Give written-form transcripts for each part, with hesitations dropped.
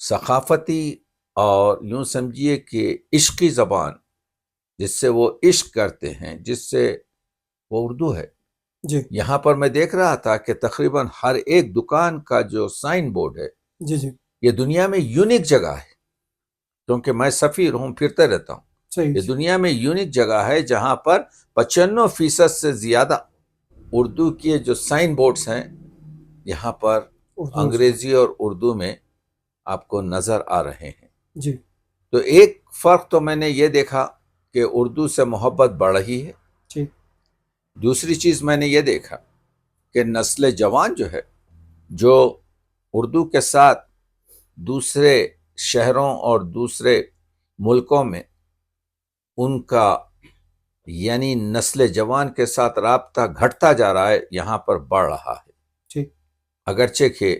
ثقافتی اور یوں سمجھیے کہ عشقی زبان جس سے وہ عشق کرتے ہیں، جس سے وہ اردو ہے. جی یہاں پر میں دیکھ رہا تھا کہ تقریباً ہر ایک دکان کا جو سائن بورڈ ہے جی جی یہ دنیا میں یونیک جگہ ہے، کیونکہ میں سفیر ہوں، پھرتے رہتا ہوں. صحیح یہ دنیا میں یونیک جگہ ہے جہاں پر 95% سے زیادہ اردو کے جو سائن بورڈز ہیں یہاں پر اردو انگریزی اور اردو میں آپ کو نظر آ رہے ہیں. جی تو ایک فرق تو میں نے یہ دیکھا کہ اردو سے محبت بڑھ رہی ہے. ٹھیک دوسری چیز میں نے یہ دیکھا کہ نسل جوان جو ہے، جو اردو کے ساتھ دوسرے شہروں اور دوسرے ملکوں میں ان کا یعنی نسل جوان کے ساتھ رابطہ گھٹتا جا رہا ہے، یہاں پر بڑھ رہا ہے. ٹھیک اگرچہ کہ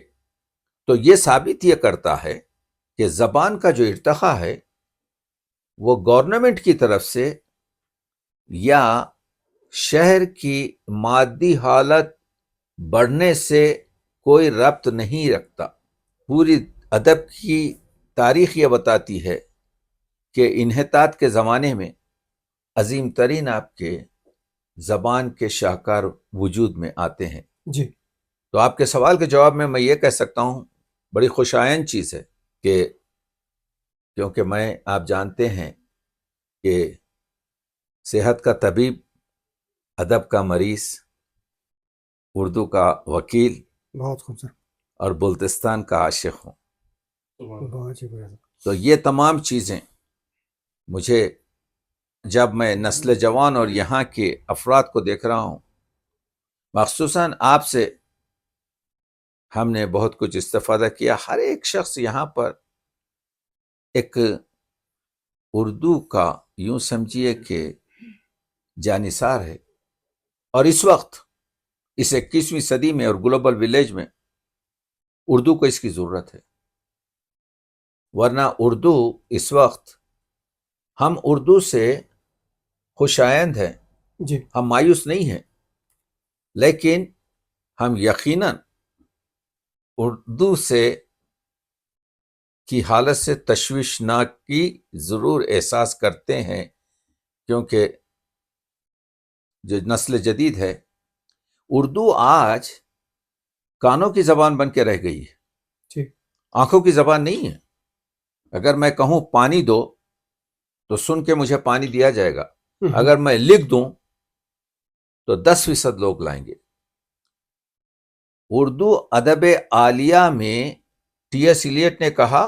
تو یہ ثابت یہ کرتا ہے کہ زبان کا جو ارتقا ہے وہ گورنمنٹ کی طرف سے یا شہر کی مادی حالت بڑھنے سے کوئی ربط نہیں رکھتا. پوری ادب کی تاریخ یہ بتاتی ہے کہ انحطاط کے زمانے میں عظیم ترین آپ کے زبان کے شاہکار وجود میں آتے ہیں. جی تو آپ کے سوال کے جواب میں یہ کہہ سکتا ہوں بڑی خوشایند چیز ہے کہ کیونکہ میں آپ جانتے ہیں کہ صحت کا طبیب، ادب کا مریض، اردو کا وکیل بہت خوبصورت اور بلتستان کا عاشق ہوں. بہت ہی بڑھیا. تو یہ تمام چیزیں مجھے جب میں نسل جوان اور یہاں کے افراد کو دیکھ رہا ہوں، مخصوصاً آپ سے ہم نے بہت کچھ استفادہ کیا. ہر ایک شخص یہاں پر ایک اردو کا یوں سمجھیے کہ جانثار ہے، اور اس وقت اس 21ویں صدی میں اور گلوبل ولیج میں اردو کو اس کی ضرورت ہے. ورنہ اردو اس وقت ہم اردو سے خوشایند ہیں، جی ہم مایوس نہیں ہیں، لیکن ہم یقیناً اردو سے کی حالت سے تشویشناکی ضرور احساس کرتے ہیں، کیونکہ جو نسل جدید ہے اردو آج کانوں کی زبان بن کے رہ گئی ہے، ٹھیک آنکھوں کی زبان نہیں ہے. اگر میں کہوں پانی دو تو سن کے مجھے پانی دیا جائے گا، اگر میں لکھ دوں تو 10% لوگ لائیں گے. اردو ادب عالیہ میں ٹی ایس ایلیٹ نے کہا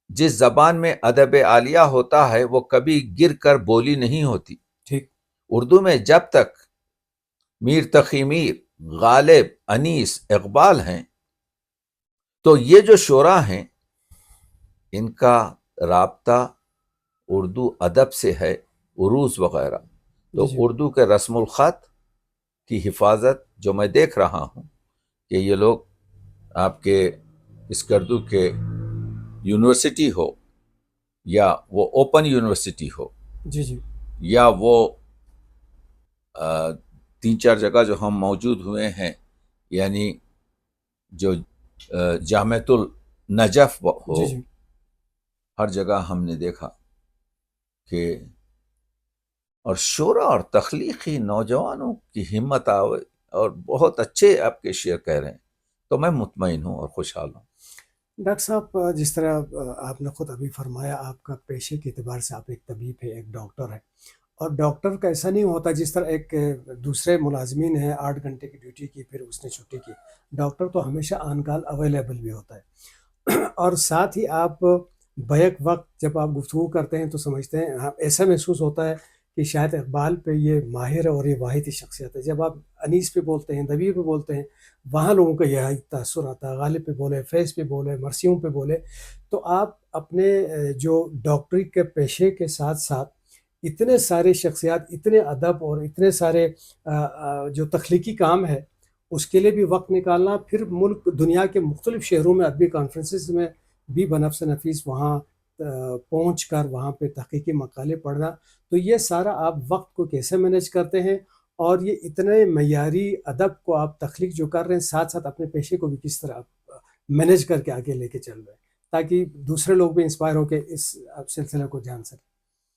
جس زبان میں ادب عالیہ ہوتا ہے وہ کبھی گر کر بولی نہیں ہوتی. ٹھیک اردو میں جب تک میر تقی میر، غالب، انیس، اقبال ہیں تو یہ جو شعراء ہیں ان کا رابطہ اردو ادب سے ہے، عروض وغیرہ. تو جی اردو کے رسم الخط کی حفاظت جو میں دیکھ رہا ہوں کہ یہ لوگ آپ کے اسکردو کے یونیورسٹی ہو یا وہ اوپن یونیورسٹی ہو جی جی یا وہ 3-4 جگہ جو ہم موجود ہوئے ہیں، یعنی جو جامعۃ النجف ہو، جی جی ہر جگہ ہم نے دیکھا کہ اور شعرا اور تخلیقی نوجوانوں کی ہمت آوے اور بہت اچھے آپ کے شعر کہہ رہے ہیں، تو میں مطمئن ہوں اور خوشحال ہوں. ڈاکٹر صاحب، جس طرح آپ نے خود ابھی فرمایا آپ کا پیشے کے اعتبار سے آپ ایک طبیب ہے، ایک ڈاکٹر ہے، اور ڈاکٹر کا ایسا نہیں ہوتا جس طرح ایک دوسرے ملازمین ہیں 8 گھنٹے کی ڈیوٹی کی پھر اس نے چھٹی کی. ڈاکٹر تو ہمیشہ آن کال اویلیبل بھی ہوتا ہے اور ساتھ ہی آپ بیک وقت جب آپ گفتگو کرتے ہیں تو سمجھتے ہیں، ایسا محسوس ہوتا ہے کہ شاید اقبال پہ یہ ماہر اور یہ واحد ہی شخصیت ہے. جب آپ انیس پہ بولتے ہیں، دبیر پہ بولتے ہیں، وہاں لوگوں کا یہ تاثر آتا ہے. غالب پہ بولے، فیض پہ بولے، مرثیوں پہ بولے، تو آپ اپنے جو ڈاکٹری کے پیشے کے ساتھ ساتھ اتنے سارے شخصیات، اتنے ادب اور اتنے سارے جو تخلیقی کام ہے اس کے لیے بھی وقت نکالنا، پھر ملک دنیا کے مختلف شہروں میں ادبی کانفرنسز میں بھی بنفس نفیس وہاں پہنچ کر وہاں پہ تحقیقی مقالے پڑھنا، تو یہ سارا آپ وقت کو کیسے مینیج کرتے ہیں، اور یہ اتنے معیاری ادب کو آپ تخلیق جو کر رہے ہیں ساتھ ساتھ اپنے پیشے کو بھی کس طرح آپ مینیج کر کے آگے لے کے چل رہے ہیں؟ تاکہ دوسرے لوگ بھی انسپائر ہو کے اس سلسلے کو جان سکیں؟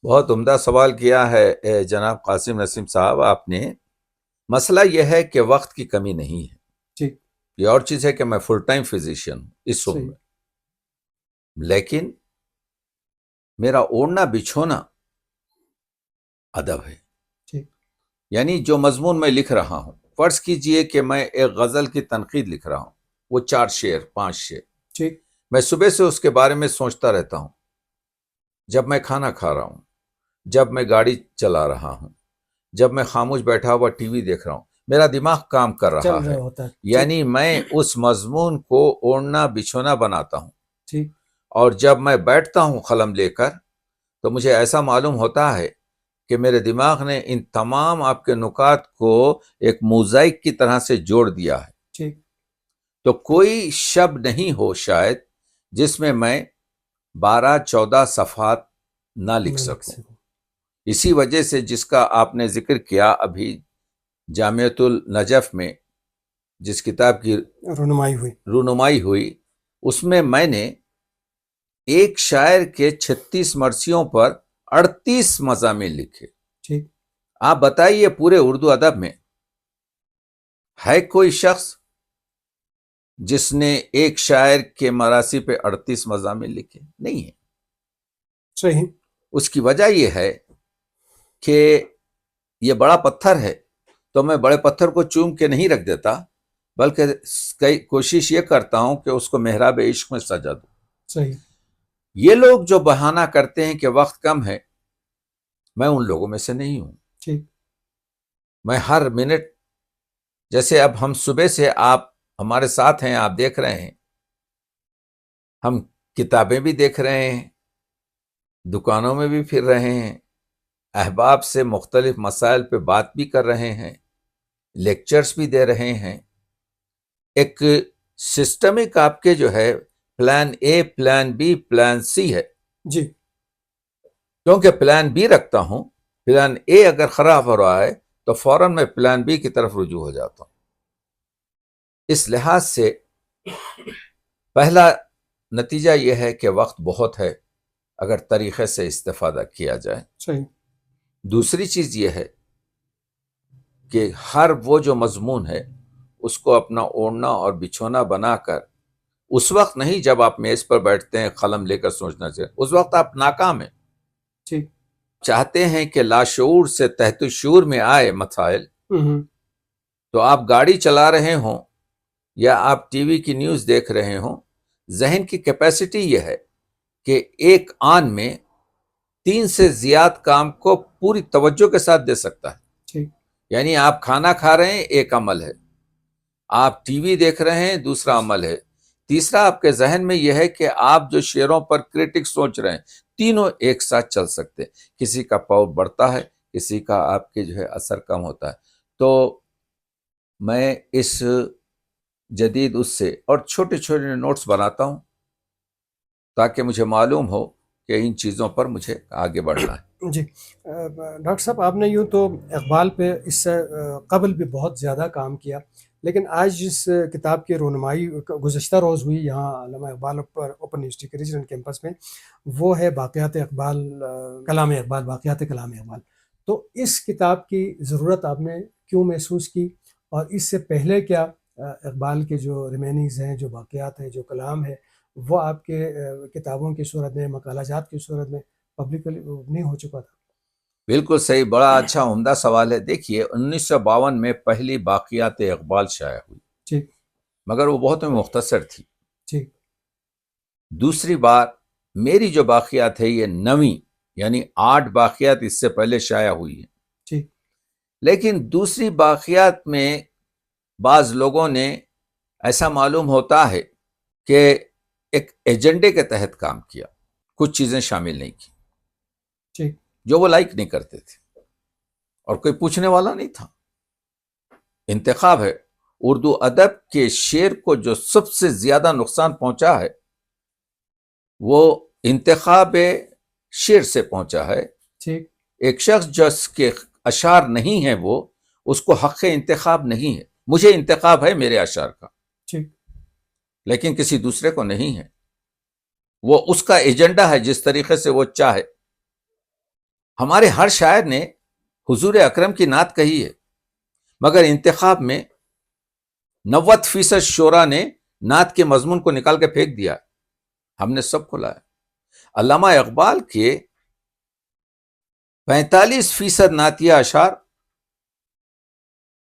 بہت عمدہ سوال کیا ہے جناب قاسم نسیم صاحب آپ نے. مسئلہ یہ ہے کہ وقت کی کمی نہیں ہے. ٹھیک. یہ اور چیز ہے کہ میں فل ٹائم فزیشین ہوں اس عمر میں، لیکن میرا اوڑھنا بچھونا ادب ہے. ٹھیک. یعنی جو مضمون میں لکھ رہا ہوں، فرض کیجئے کہ میں ایک غزل کی تنقید لکھ رہا ہوں، وہ 4 شعر 5 شعر، ٹھیک. میں صبح سے اس کے بارے میں سوچتا رہتا ہوں. جب میں کھانا کھا رہا ہوں، جب میں گاڑی چلا رہا ہوں، جب میں خاموش بیٹھا ہوا ٹی وی دیکھ رہا ہوں، میرا دماغ کام کر چل رہا رہا ہے. ہوتا ہے. یعنی میں اس مضمون کو اوڑھنا بچھونا بناتا ہوں. ٹھیک. اور جب میں بیٹھتا ہوں قلم لے کر تو مجھے ایسا معلوم ہوتا ہے کہ میرے دماغ نے ان تمام آپ کے نکات کو ایک موزائک کی طرح سے جوڑ دیا ہے. ٹھیک. تو کوئی شب نہیں ہو شاید جس میں 12-14 صفحات نہ لکھ سکوں. اسی وجہ سے جس کا آپ نے ذکر کیا ابھی، جامعۃ النجف میں جس کتاب کی رونمائی ہوئی اس میں نے ایک شاعر کے 36 مرثیوں پر 38 مضامین لکھے. ٹھیک. آپ بتائیے پورے اردو ادب میں ہے کوئی شخص جس نے ایک شاعر کے مراثی پہ 38 مضامین لکھے؟ نہیں ہے. صحیح. اس کی وجہ یہ ہے کہ یہ بڑا پتھر ہے تو میں بڑے پتھر کو چوم کے نہیں رکھ دیتا، بلکہ کوشش یہ کرتا ہوں کہ اس کو محراب عشق میں سجا دوں. صحیح. یہ لوگ جو بہانہ کرتے ہیں کہ وقت کم ہے، میں ان لوگوں میں سے نہیں ہوں. ٹھیک. میں ہر منٹ، جیسے اب ہم صبح سے آپ ہمارے ساتھ ہیں، آپ دیکھ رہے ہیں، ہم کتابیں بھی دیکھ رہے ہیں، دکانوں میں بھی پھر رہے ہیں، احباب سے مختلف مسائل پہ بات بھی کر رہے ہیں، لیکچرز بھی دے رہے ہیں. ایک سسٹمک آپ کے جو ہے plan a, plan be, plan سی ہے. جی. کیونکہ پلان بی رکھتا ہوں، پلان اے اگر خراب ہو رہا ہے تو فوراً میں پلان بی کی طرف رجوع ہو جاتا ہوں. اس لحاظ سے پہلا نتیجہ یہ ہے کہ وقت بہت ہے اگر طریقے سے استفادہ کیا جائے. صحیح. دوسری چیز یہ ہے کہ ہر وہ جو مضمون ہے اس کو اپنا اوڑھنا اور بچھونا بنا کر، اس وقت نہیں جب آپ میز پر بیٹھتے ہیں قلم لے کر سوچنا چاہیے، اس وقت آپ ناکام ہیں. ٹھیک. چاہتے ہیں کہ لاشعور سے تحت شعور میں آئے مسائل، تو آپ گاڑی چلا رہے ہوں یا آپ ٹی وی کی نیوز دیکھ رہے ہوں، ذہن کی کیپیسٹی یہ ہے کہ ایک آن میں 3 سے زیادہ کام کو پوری توجہ کے ساتھ دے سکتا ہے. ٹھیک. یعنی آپ کھانا کھا رہے ہیں، ایک عمل ہے، آپ ٹی وی دیکھ رہے ہیں، دوسرا عمل ہے، تیسرا آپ کے ذہن میں یہ ہے کہ آپ جو شعروں پر کرٹک سوچ رہے ہیں، تینوں ایک ساتھ چل سکتے. کسی کا پاور بڑھتا ہے، کسی کا آپ کے جو ہے اثر کم ہوتا ہے. تو میں اس جدید اس سے اور چھوٹے چھوٹے نوٹس بناتا ہوں تاکہ مجھے معلوم ہو کہ ان چیزوں پر مجھے آگے بڑھنا ہے. جی. ڈاکٹر صاحب، آپ نے یوں تو اقبال پہ اس سے قبل بھی بہت زیادہ کام کیا، لیکن آج جس کتاب کی رونمائی گزشتہ روز ہوئی یہاں علامہ اقبال پر اوپن یونیورسٹی کے ریجنل کیمپس میں، وہ ہے باقیات اقبال، کلام اقبال، باقیات کلام اقبال. تو اس کتاب کی ضرورت آپ نے کیوں محسوس کی، اور اس سے پہلے کیا اقبال کے جو ریمیننگز ہیں، جو باقیات ہیں، جو کلام ہے، وہ آپ کے کتابوں کی صورت میں، مقالہ جات کی صورت میں پبلکلی نہیں ہو چکا تھا؟ بالکل صحیح، بڑا اچھا عمدہ سوال ہے. دیکھیے 1952 میں پہلی باقیات اقبال شائع ہوئی. ٹھیک. مگر وہ بہت مختصر تھی. ٹھیک. دوسری بار میری جو باقیات ہے یہ 9ویں، یعنی 8 باقیات اس سے پہلے شائع ہوئی ہیں. ٹھیک. لیکن دوسری باقیات میں بعض لوگوں نے ایسا معلوم ہوتا ہے کہ ایک ایجنڈے کے تحت کام کیا، کچھ چیزیں شامل نہیں کی ٹھیک. جو وہ لائک نہیں کرتے تھے، اور کوئی پوچھنے والا نہیں تھا. انتخاب ہے. اردو ادب کے شعر کو جو سب سے زیادہ نقصان پہنچا ہے وہ انتخاب شعر سے پہنچا ہے. ٹھیک. ایک شخص جس کے اشعار نہیں ہیں وہ، اس کو حق انتخاب نہیں ہے. مجھے انتخاب ہے میرے اشعار کا، ٹھیک. لیکن کسی دوسرے کو نہیں ہے. وہ اس کا ایجنڈا ہے جس طریقے سے وہ چاہے. ہمارے ہر شاعر نے حضور اکرم کی نعت کہی ہے، مگر انتخاب میں 90% شعراء نے نعت کے مضمون کو نکال کے پھینک دیا. ہم نے سب کو لایا. علامہ اقبال کے 45% نعتیہ اشعار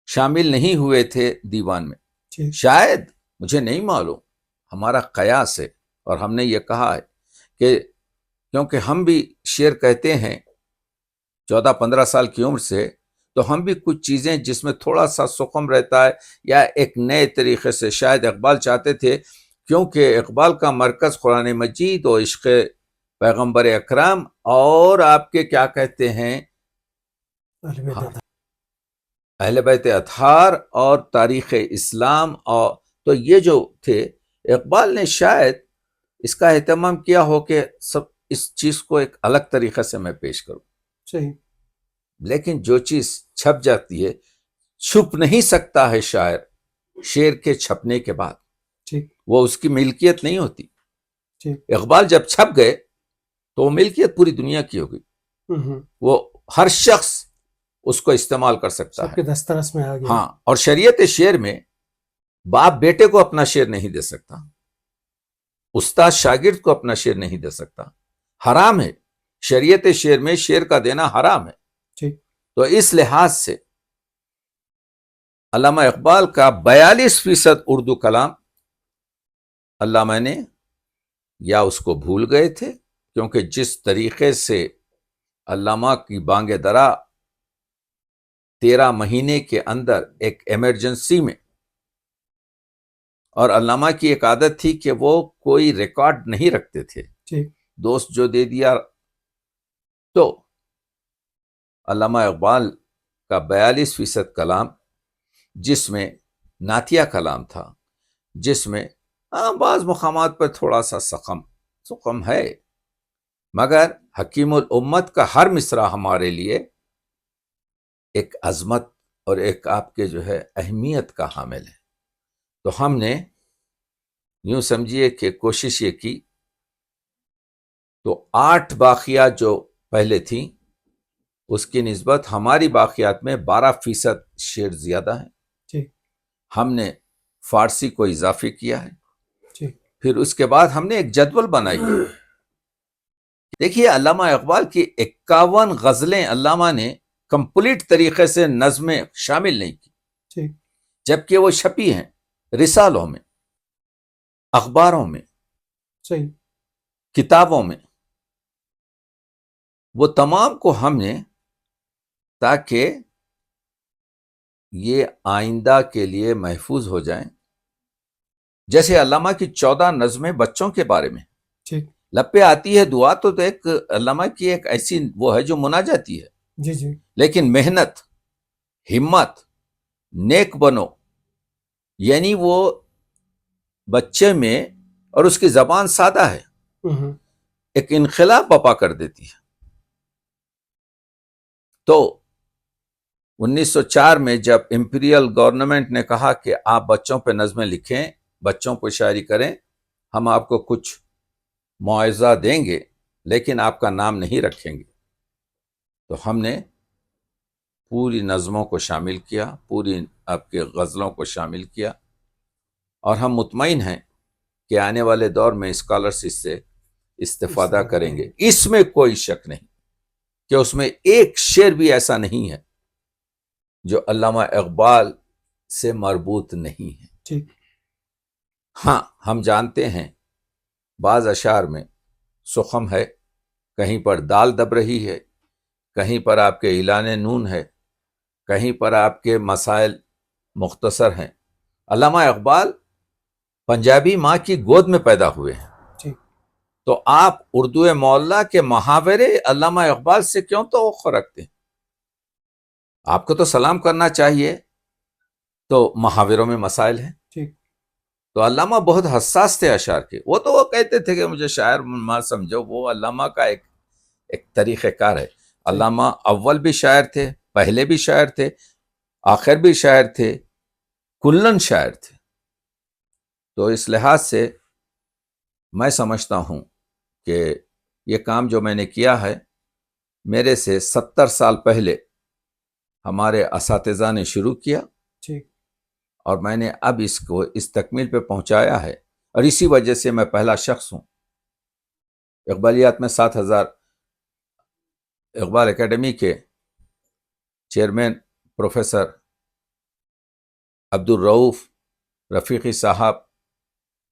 شامل نہیں ہوئے تھے دیوان میں. ٹھیک. شاید، مجھے نہیں معلوم، ہمارا قیاس ہے اور ہم نے یہ کہا ہے کہ کیونکہ ہم بھی شعر کہتے ہیں 14-15 سال کی عمر سے، تو ہم بھی کچھ چیزیں جس میں تھوڑا سا سقم رہتا ہے یا ایک نئے طریقے سے شاید اقبال چاہتے تھے، کیونکہ اقبال کا مرکز قرآن مجید و عشق پیغمبر اکرم اور آپ کے کیا کہتے ہیں اہل بیت اطہار اور تاریخ اسلام، اور تو یہ جو تھے، اقبال نے شاید اس کا اہتمام کیا ہو کہ سب اس چیز کو ایک الگ طریقے سے میں پیش کروں. صحیح. لیکن جو چیز چھپ جاتی ہے، چھپ نہیں سکتا ہے شاعر شعر کے چھپنے کے بعد. ٹھیک. وہ اس کی ملکیت نہیں ہوتی. ٹھیک. اقبال جب چھپ گئے تو وہ ملکیت پوری دنیا کی ہو گئی. وہ ہر شخص اس کو استعمال کر سکتا سب ہے. کے دسترس میں آ گیا. ہاں، اور شریعت شعر میں باپ بیٹے کو اپنا شعر نہیں دے سکتا، استاد شاگرد کو اپنا شعر نہیں دے سکتا. حرام ہے شریعت شعر میں شعر کا دینا، حرام ہے. ٹھیک. تو اس لحاظ سے علامہ اقبال کا 42% اردو کلام علامہ نے یا اس کو بھول گئے تھے، کیونکہ جس طریقے سے علامہ کی بانگ درا 13 مہینے کے اندر ایک ایمرجنسی میں، اور علامہ کی ایک عادت تھی کہ وہ کوئی ریکارڈ نہیں رکھتے تھے. ٹھیک. دوست جو دے دیا. تو علامہ اقبال کا 42% کلام، جس میں نعتیہ کلام تھا، جس میں بعض مقامات پر تھوڑا سا سقم ہے، مگر حکیم الامت کا ہر مصرع ہمارے لیے ایک عظمت اور ایک آپ کے جو ہے اہمیت کا حامل ہے. تو ہم نے یوں سمجھیے کہ کوشش یہ کی، تو 8 باقیات جو پہلے تھیں اس کی نسبت ہماری باقیات میں 12% شعر زیادہ ہیں. ٹھیک. ہم نے فارسی کو اضافی کیا ہے. ٹھیک. پھر اس کے بعد ہم نے ایک جدول بنائی ہے. دیکھیے علامہ اقبال کی 51 غزلیں علامہ نے کمپلیٹ طریقے سے نظمیں شامل نہیں کی. ٹھیک. جبکہ وہ چھپی ہیں رسالوں میں، اخباروں میں، صحیح، کتابوں میں. وہ تمام کو ہم نے، تاکہ یہ آئندہ کے لیے محفوظ ہو جائیں. جیسے علامہ کی 14 نظمیں بچوں کے بارے میں، ٹھیک، لب پہ آتی ہے دعا، تو ایک علامہ کی ایک ایسی وہ ہے جو مناجاتی ہے. جی جی، لیکن محنت، ہمت، نیک بنو، یعنی وہ بچے میں، اور اس کی زبان سادہ ہے، ایک انقلاب بپا کر دیتی ہے. تو 1904 میں جب امپیریل گورنمنٹ نے کہا کہ آپ بچوں پہ نظمیں لکھیں، بچوں کو شاعری کریں، ہم آپ کو کچھ معاوضہ دیں گے لیکن آپ کا نام نہیں رکھیں گے، تو ہم نے پوری نظموں کو شامل کیا، پوری آپ کے غزلوں کو شامل کیا. اور ہم مطمئن ہیں کہ آنے والے دور میں اسکالرس اس سے استفادہ کریں گے. اس میں کوئی شک نہیں کہ اس میں ایک شعر بھی ایسا نہیں ہے جو علامہ اقبال سے مربوط نہیں ہے. ٹھیک. ہاں، ہم جانتے ہیں بعض اشعار میں سخم ہے، کہیں پر دال دب رہی ہے، کہیں پر آپ کے اعلان نون ہے، کہیں پر آپ کے مسائل مختصر ہیں. علامہ اقبال پنجابی ماں کی گود میں پیدا ہوئے ہیں. ٹھیک. تو آپ اردو معلیٰ کے محاورے علامہ اقبال سے کیوں توقع رکھتے ہیں؟ آپ کو تو سلام کرنا چاہیے، تو محاوروں میں مسائل ہیں. ٹھیک. تو علامہ بہت حساس تھے اشعار کے. وہ کہتے تھے کہ مجھے شاعر ماں سمجھو. وہ علامہ کا ایک طریقہ کار ہے. علامہ اول بھی شاعر تھے، پہلے بھی شاعر تھے، آخر بھی شاعر تھے، کلن شاعر تھے. تو اس لحاظ سے میں سمجھتا ہوں کہ یہ کام جو میں نے کیا ہے میرے سے 70 سال پہلے ہمارے اساتذہ نے شروع کیا ٹھیک اور میں نے اب اس کو اس تکمیل پہ پہنچایا ہے، اور اسی وجہ سے میں پہلا شخص ہوں۔ اقبالیات میں 7000 اقبال اکیڈمی کے چیئرمین پروفیسر عبدالرؤف رفیقی صاحب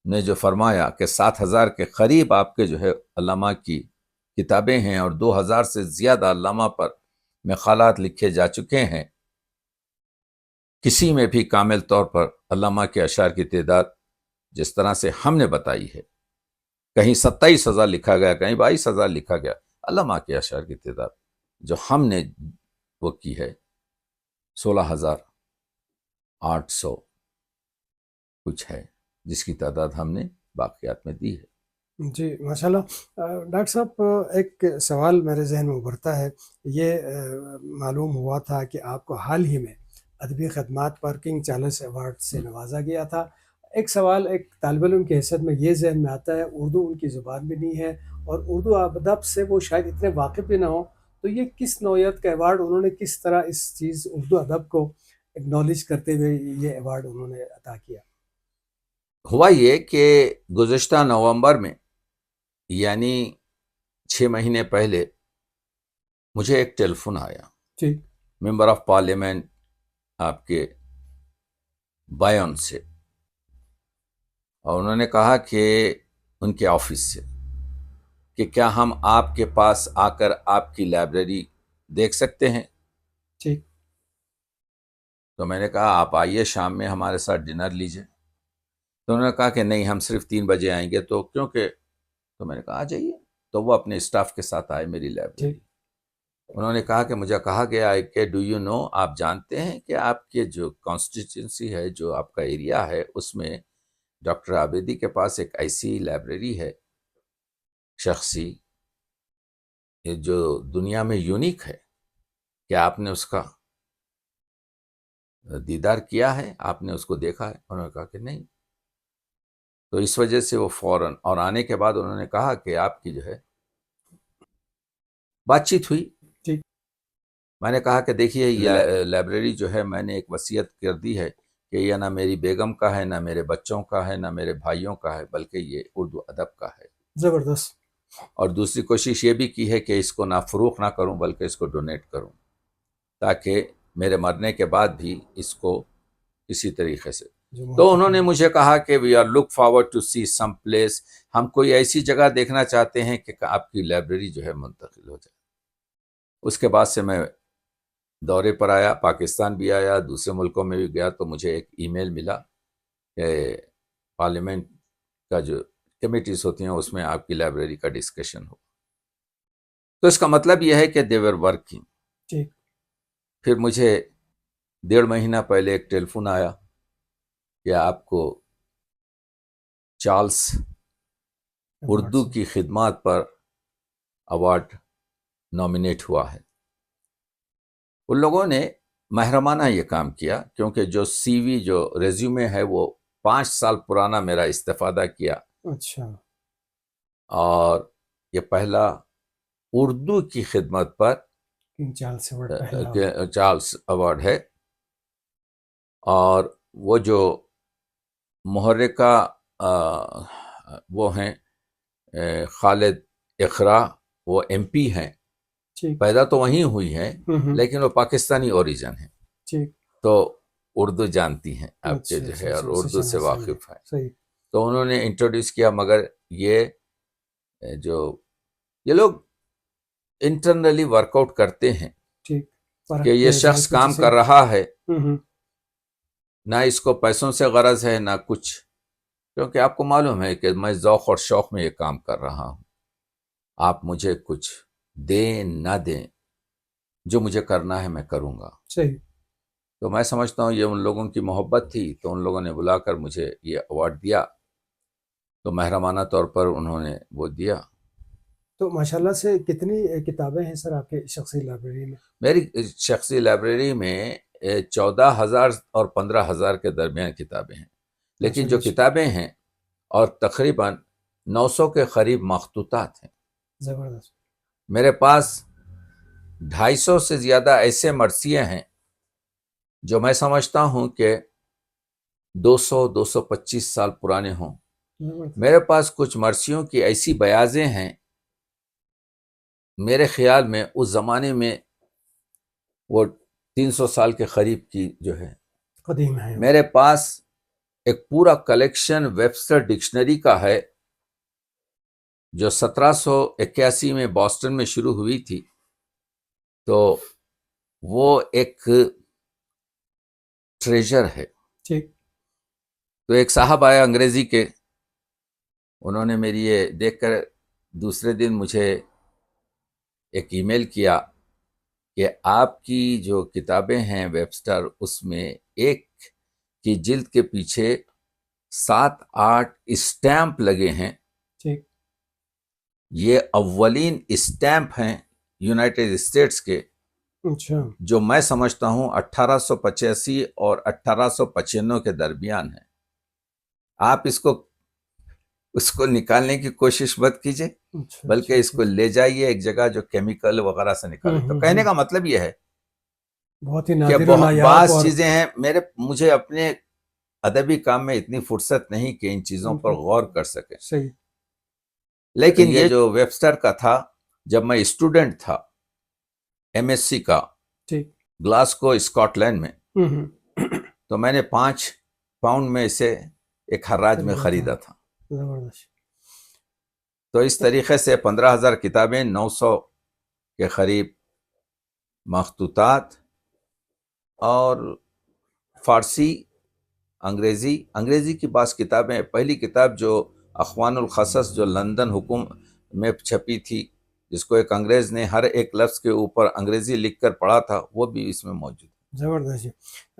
نے جو فرمایا کہ 7000 کے قریب آپ کے جو ہے علامہ کی کتابیں ہیں اور 2000 سے زیادہ علامہ پر مقالات لکھے جا چکے ہیں، کسی میں بھی کامل طور پر علامہ کے اشعار کی تعداد جس طرح سے ہم نے بتائی ہے، کہیں 27,000 لکھا گیا، کہیں 22,000 لکھا گیا، علامہ کے اشعار کی تعداد جو ہم نے وہ کی ہے 16,800 کچھ ہے، جس کی تعداد ہم نے باقیات میں دی ہے۔ جی ماشاءاللہ۔ ڈاکٹر صاحب ایک سوال میرے ذہن میں ابھرتا ہے، یہ معلوم ہوا تھا کہ آپ کو حال ہی میں ادبی خدمات پر کنگ چارلس ایوارڈ سے نوازا گیا تھا۔ ایک سوال ایک طالب علم کی حیثیت میں یہ ذہن میں آتا ہے، اردو ان کی زبان بھی نہیں ہے اور اردو ادب سے وہ شاید اتنے واقف بھی نہ ہوں، تو یہ کس نوعیت کا ایوارڈ، انہوں نے کس طرح اس چیز اردو ادب کو اکنالج کرتے ہوئے یہ ایوارڈ انہوں نے عطا کیا؟ ہوا یہ کہ گزشتہ نومبر میں، یعنی 6 مہینے پہلے، مجھے ایک ٹیلی فون آیا ٹھیک ممبر آف پارلیمنٹ آپ کے بایون سے، اور انہوں نے کہا کہ ان کے آفس سے کہ کیا ہم آپ کے پاس آ کر آپ کی لائبریری دیکھ سکتے ہیں؟ ٹھیک تو میں نے کہا آپ آئیے شام میں ہمارے ساتھ ڈنر لیجئے۔ تو انہوں نے کہا کہ نہیں، ہم صرف 3 بجے آئیں گے، تو کیونکہ تو میں نے کہا آ جائیے۔ تو وہ اپنے اسٹاف کے ساتھ آئے میری لائبریری۔ ٹھیک انہوں نے کہا کہ مجھے کہا گیا ہے کہ ڈو یو نو، آپ جانتے ہیں کہ آپ کے جو کانسٹیٹوئنسی ہے، جو آپ کا ایریا ہے، اس میں ڈاکٹر عابدی کے پاس ایک ایسی لائبریری ہے شخصی جو دنیا میں یونیک ہے، کیا آپ نے اس کا دیدار کیا ہے؟ آپ نے اس کو دیکھا ہے؟ انہوں نے کہا کہ نہیں۔ تو اس وجہ سے وہ فوراً، اور آنے کے بعد انہوں نے کہا کہ آپ کی جو ہے بات چیت ہوئی۔ ٹھیک میں نے کہا کہ دیکھیے یہ لائبریری جو ہے، میں نے ایک وصیت کر دی ہے کہ یہ نہ میری بیگم کا ہے، نہ میرے بچوں کا ہے، نہ میرے بھائیوں کا ہے، بلکہ یہ اردو ادب کا ہے۔ زبردست۔ اور دوسری کوشش یہ بھی کی ہے کہ اس کو نہ فروخت نہ کروں، بلکہ اس کو ڈونیٹ کروں، تاکہ میرے مرنے کے بعد بھی اس کو کسی طریقے سے۔ تو انہوں نے مجھے کہا کہ we are look forward to see some place, ہم کوئی ایسی جگہ دیکھنا چاہتے ہیں کہ آپ کی لائبریری جو ہے منتقل ہو جائے۔ اس کے بعد سے میں دورے پر آیا، پاکستان بھی آیا، دوسرے ملکوں میں بھی گیا، تو مجھے ایک ای میل ملا کہ پارلیمنٹ کا جو کمیٹیز ہوتی ہیں اس میں آپ کی لائبریری کا ڈسکشن ہو۔ تو اس کا مطلب یہ ہے کہ دے ور ورکنگ۔ ٹھیک پھر مجھے 1.5 مہینہ پہلے ایک ٹیلی فون آیا کہ آپ کو چارلس اردو کی خدمات پر ایوارڈ نامینیٹ ہوا ہے۔ ان لوگوں نے محرمانہ یہ کام کیا، کیونکہ جو سی وی، جو ریزیومے ہے، وہ 5 سال پرانا میرا استفادہ کیا، اچھا اور یہ پہلا اردو کی خدمت پر کنگ چارلس ایوارڈ پہلا چارلس ایوارڈ ہے۔ اور وہ جو محرکہ وہ ہیں خالد اقرا، وہ ایم پی ہیں، ٹھیک پیدا تو وہیں ہوئی ہیں لیکن وہ پاکستانی اوریجن ہیں، ٹھیک تو اردو جانتی ہیں آپ کے اچھا، جو اچھا، ہے، اور اچھا، اردو سے صحیح، واقف ہیں۔ صحیح تو انہوں نے انٹروڈیوس کیا، مگر یہ لوگ انٹرنلی ورک آؤٹ کرتے ہیں ٹھیک کہ یہ شخص کام کر رہا ہے، نہ اس کو پیسوں سے غرض ہے نہ کچھ، کیونکہ آپ کو معلوم ہے کہ میں ذوق اور شوق میں یہ کام کر رہا ہوں۔ آپ مجھے کچھ دیں نہ دیں، جو مجھے کرنا ہے میں کروں گا۔ صحیح تو میں سمجھتا ہوں یہ ان لوگوں کی محبت تھی، تو ان لوگوں نے بلا کر مجھے یہ ایوارڈ دیا، تو محرمانہ طور پر انہوں نے وہ دیا۔ تو ماشاءاللہ سے کتنی کتابیں ہیں سر آپ کے شخصی لائبریری میں؟ میری شخصی لائبریری میں 14,000 اور 15,000 کے درمیان کتابیں ہیں، لیکن جو کتابیں ہیں، اور تقریباً 900 کے قریب مخطوطات ہیں. زبردست. میرے پاس 250 سے زیادہ ایسے مرثیے ہیں جو میں سمجھتا ہوں کہ 200-225 سال پرانے ہوں. زبردست. میرے پاس کچھ مرثیوں کی ایسی بیاضیں ہیں میرے خیال میں اس زمانے میں وہ 300 سال کے قریب کی جو ہے. قدیم ہے. میرے پاس ایک پورا کلیکشن ویبسٹر ڈکشنری کا ہے جو 1781 میں بoston میں شروع ہوئی تھی. تو وہ ایک ٹریجر ہے. ٹھیک. تو ایک صاحب آیا انگریزی کے, انہوں نے میری یہ دیکھ کر دوسرے دن مجھے ایک ای میل کیا کہ آپ کی جو کتابیں ہیں ویبسٹر, اس میں ایک کی جلد کے پیچھے 7-8 اسٹیمپ لگے ہیں. ٹھیک. یہ اولین اسٹیمپ ہیں یونائٹڈ اسٹیٹس کے, اچھا. جو میں سمجھتا ہوں 1885 اور 1895 کے درمیان ہیں. آپ اس کو نکالنے کی کوشش مت کیجئے, اچھا. بلکہ اس کو لے جائیے ایک جگہ جو کیمیکل وغیرہ سے نکالے. تو کہنے کا مطلب یہ ہے بہت ہی کہ نادر و نایاب بعض اور چیزیں ہیں مجھے اپنے ادبی کام میں اتنی فرصت نہیں کہ ان چیزوں پر غور کر سکے. صحیح. لیکن یہ جو ویبسٹر کا تھا, جب میں اسٹوڈنٹ تھا ایم ایس سی کا ٹھیک. گلاسکو اسکاٹ لینڈ میں, ہوں. تو میں نے 5 پاؤنڈ میں اسے ایک حراج میں خریدا تھا. زبردست. تو اس طریقے سے 15,000 کتابیں, 900 کے قریب مخطوطات, اور فارسی, انگریزی کی بعض کتابیں. پہلی کتاب جو اخوان القصص جو لندن حکومت میں چھپی تھی, جس کو ایک انگریز نے ہر ایک لفظ کے اوپر انگریزی لکھ کر پڑھا تھا, وہ بھی اس میں موجود ہے. زبردست جی.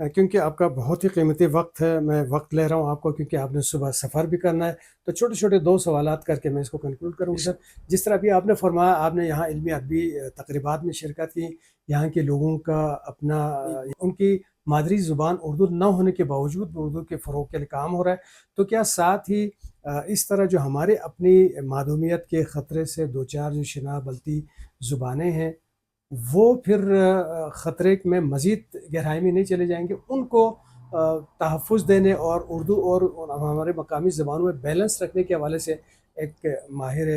کیونکہ آپ کا بہت ہی قیمتی وقت ہے, میں وقت لے رہا ہوں آپ کو کیونکہ آپ نے صبح سفر بھی کرنا ہے. تو چھوٹے چھوٹے 2 سوالات کر کے میں اس کو کنکلوڈ کروں گا سر. جس طرح بھی آپ نے فرمایا, آپ نے یہاں علمی ادبی تقریبات میں شرکت کی, یہاں کے لوگوں کا اپنا, ان کی مادری زبان اردو نہ ہونے کے باوجود اردو کے فروغ کے لیے کام ہو رہا ہے. تو کیا ساتھ ہی اس طرح جو ہمارے اپنی معدومیت کے خطرے سے 2-4 جو شناہ بلتی زبانیں ہیں, وہ پھر خطرے میں مزید گہرائی میں نہیں چلے جائیں گے, ان کو تحفظ دینے اور اردو اور ہمارے مقامی زبانوں میں بیلنس رکھنے کے حوالے سے ایک ماہر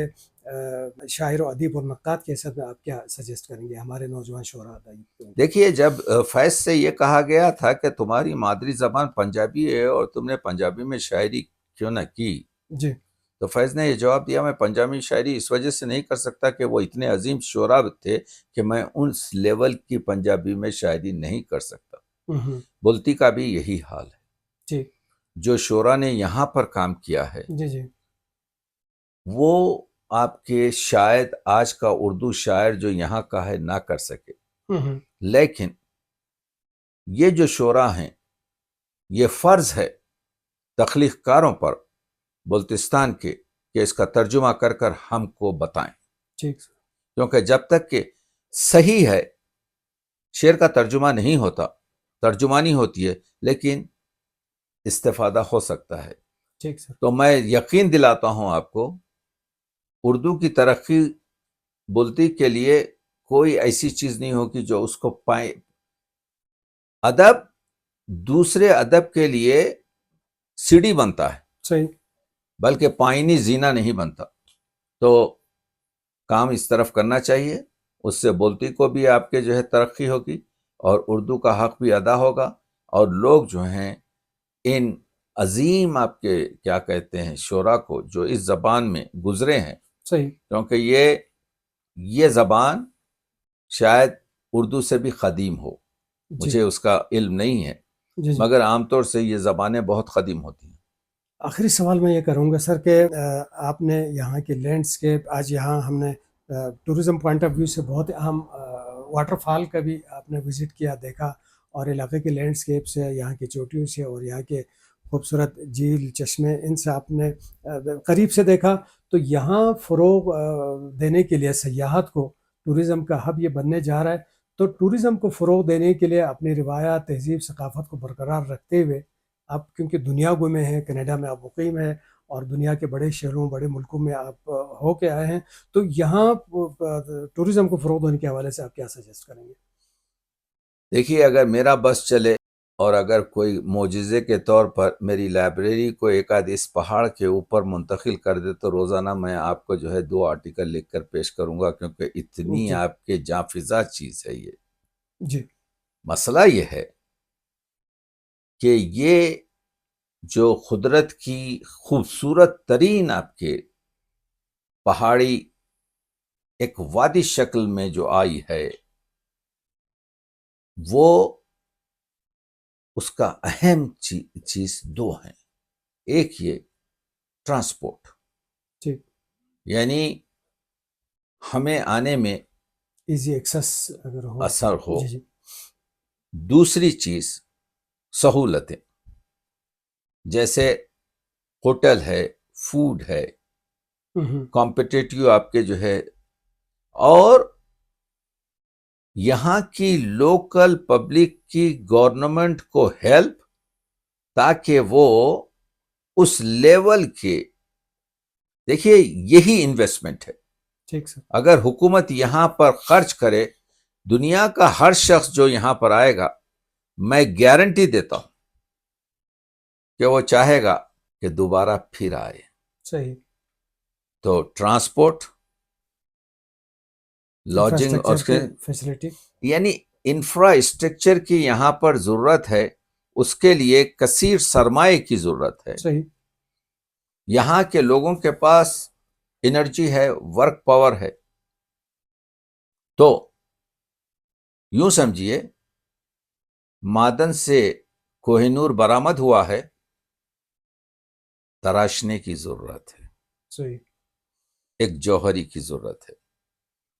شاعر و ادیب اور نقاد کے حیثیت میں آپ کیا سجیسٹ کریں گے ہمارے نوجوان شعراء ادیب؟ دیکھیے, جب فیض سے یہ کہا گیا تھا کہ تمہاری مادری زبان پنجابی ہے اور تم نے پنجابی میں شاعری کیوں نہ کی, جی, تو فیض نے یہ جواب دیا, میں پنجابی شاعری اس وجہ سے نہیں کر سکتا کہ وہ اتنے عظیم شعراء تھے کہ میں اس لیول کی پنجابی میں شاعری نہیں کر سکتا. بلتی کا بھی یہی حال ہے. جی, جو شعراء نے یہاں پر کام کیا ہے, جی, جی, وہ آپ کے شاید آج کا اردو شاعر جو یہاں کا ہے نہ کر سکے. لیکن یہ جو شعراء ہیں, یہ فرض ہے تخلیق کاروں پر بلتستان کے کہ اس کا ترجمہ کر کر ہم کو بتائیں. ٹھیک. کیونکہ جب تک کہ صحیح ہے, شعر کا ترجمہ نہیں ہوتا, ترجمانی ہوتی ہے, لیکن استفادہ ہو سکتا ہے. ٹھیک سر. تو میں یقین دلاتا ہوں آپ کو, اردو کی ترقی بلتی کے لیے کوئی ایسی چیز نہیں ہوگی جو اس کو پائے. ادب دوسرے ادب کے لیے سیڑھی بنتا ہے, صحیح, بلکہ پائنی زینہ نہیں بنتا. تو کام اس طرف کرنا چاہیے, اس سے بولتی کو بھی آپ کے جو ہے ترقی ہوگی, اور اردو کا حق بھی ادا ہوگا, اور لوگ جو ہیں ان عظیم آپ کے کیا کہتے ہیں شعراء کو جو اس زبان میں گزرے ہیں, صحیح, کیونکہ یہ زبان شاید اردو سے بھی قدیم ہو, مجھے اس کا علم نہیں ہے, جی, جی. مگر عام طور سے یہ زبانیں بہت قدیم ہوتی ہیں. آخری سوال میں یہ کروں گا سر کہ آپ نے یہاں کے لینڈسکیپ, آج یہاں ہم نے ٹورزم پوائنٹ آف ویو سے بہت اہم واٹر فال کا بھی آپ نے وزٹ کیا, دیکھا, اور علاقے کے لینڈسکیپ سے, یہاں کی چوٹیوں سے اور یہاں کے خوبصورت جھیل چشمے, ان سے آپ نے قریب سے دیکھا. تو یہاں فروغ دینے کے لیے سیاحت کو, ٹورزم کا ہب یہ بننے جا رہا ہے, تو ٹورزم کو فروغ دینے کے لیے اپنی روایات, تہذیب, ثقافت کو برقرار رکھتے ہوئے آپ, کیونکہ دنیا گو میں ہیں, کینیڈا میں آپ مقیم ہیں, اور دنیا کے بڑے شہروں بڑے ملکوں میں آپ ہو کے آئے ہیں، تو یہاں ٹورزم کو فروغ دینے کے حوالے سے آپ کیا سجیسٹ کریں گے؟ دیکھیے، اگر میرا بس چلے اور اگر کوئی معجزے کے طور پر میری لائبریری کو ایک آدھ اس پہاڑ کے اوپر منتقل کر دے تو روزانہ میں آپ کو جو ہے 2 آرٹیکل لکھ کر پیش کروں گا، کیونکہ اتنی جی آپ کے جاں چیز ہے یہ۔ جی مسئلہ یہ ہے کہ یہ جو قدرت کی خوبصورت ترین آپ کے پہاڑی ایک وادی شکل میں جو آئی ہے، وہ اس کا اہم چیز 2 ہیں۔ ایک یہ ٹرانسپورٹ، ٹھیک، یعنی ہمیں آنے میں ایزی ایکسیس اگر ہو، اثر ہو۔ جی جی، دوسری چیز سہولتیں، جیسے ہوٹل ہے، فوڈ ہے، کمپٹیٹیو آپ کے جو ہے، اور یہاں کی لوکل پبلک کی گورنمنٹ کو ہیلپ، تاکہ وہ اس لیول کے، دیکھیے یہی انویسٹمنٹ ہے۔ ٹھیک سر، اگر حکومت یہاں پر خرچ کرے، دنیا کا ہر شخص جو یہاں پر آئے گا، میں گارنٹی دیتا ہوں کہ وہ چاہے گا کہ دوبارہ پھر آئے۔ صحیح، تو ٹرانسپورٹ، لاڈجنگ، اور فیسلٹی، یعنی انفراسٹرکچر کی یہاں پر ضرورت ہے، اس کے لیے کثیر سرمایہ کی ضرورت ہے۔ صحیح، یہاں کے لوگوں کے پاس انرجی ہے، ورک پاور ہے۔ تو یوں سمجھیے، معدن سے کوہ نور برآمد ہوا ہے، تراشنے کی ضرورت ہے، صحیح، ایک جوہری کی ضرورت ہے۔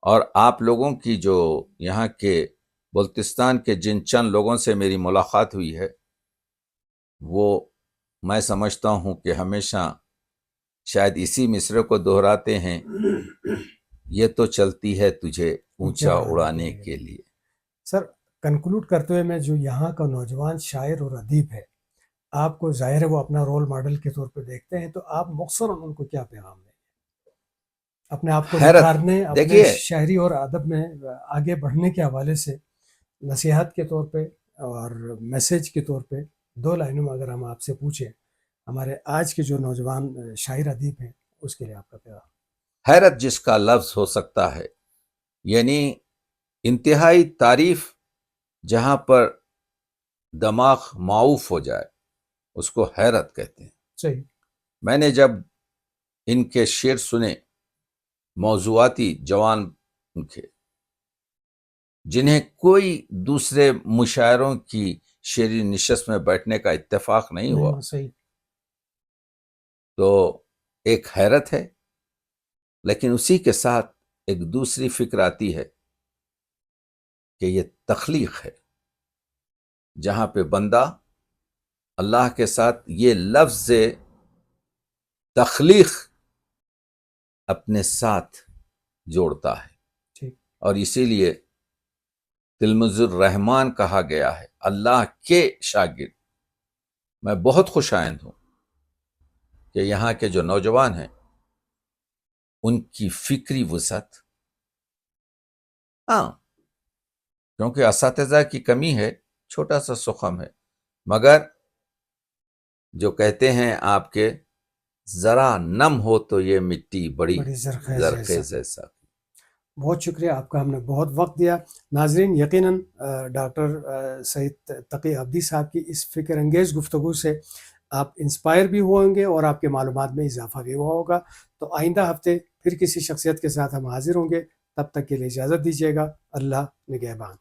اور آپ لوگوں کی جو یہاں کے بلتستان کے جن چند لوگوں سے میری ملاقات ہوئی ہے، وہ میں سمجھتا ہوں کہ ہمیشہ شاید اسی مصرعے کو دہراتے ہیں، یہ تو چلتی ہے تجھے اونچا اڑانے کے لیے۔ سر کنکلوڈ کرتے ہوئے میں، جو یہاں کا نوجوان شاعر اور ادیب ہے، آپ کو ظاہر ہے وہ اپنا رول ماڈل کے طور پہ دیکھتے ہیں، تو آپ مختصراً ان کو کیا پیغام دیں گے اپنے آپ کو نکھارنے، اپنے شاعری اور ادب میں آگے بڑھنے کے حوالے سے، نصیحت کے طور پہ اور میسیج کے طور پہ 2 لائنوں میں اگر ہم آپ سے پوچھیں ہمارے آج کے جو نوجوان شاعر ادیب ہیں، اس کے لیے آپ کا پیغام؟ حیرت جس کا لفظ ہو سکتا ہے، یعنی انتہائی تعریف جہاں پر دماغ معوف ہو جائے، اس کو حیرت کہتے ہیں۔ صحیح، میں نے جب ان کے شعر سنے، موضوعاتی جوان ان کے، جنہیں کوئی دوسرے مشاعروں کی شعری نشست میں بیٹھنے کا اتفاق نہیں ہوا، صحیح، تو ایک حیرت ہے، لیکن اسی کے ساتھ ایک دوسری فکر آتی ہے کہ یہ تخلیق ہے، جہاں پہ بندہ اللہ کے ساتھ یہ لفظ تخلیق اپنے ساتھ جوڑتا ہے، ٹھیک، اور اسی لیے تلمذ الرحمان کہا گیا ہے، اللہ کے شاگرد۔ میں بہت خوش آئند ہوں کہ یہاں کے جو نوجوان ہیں، ان کی فکری وسعت، کیونکہ اساتذہ کی کمی ہے، چھوٹا سا سخم ہے، مگر جو کہتے ہیں آپ کے، ذرا نم ہو تو یہ مٹی بڑی زرخیز ایسا۔ بہت شکریہ آپ کا، ہم نے بہت وقت دیا۔ ناظرین، یقیناً ڈاکٹر سید تقی عبدی صاحب کی اس فکر انگیز گفتگو سے آپ انسپائر بھی ہوں گے اور آپ کے معلومات میں اضافہ بھی ہوا ہوگا۔ تو آئندہ ہفتے پھر کسی شخصیت کے ساتھ ہم حاضر ہوں گے، تب تک کے لیے اجازت دیجیے گا۔ اللہ نگہبان۔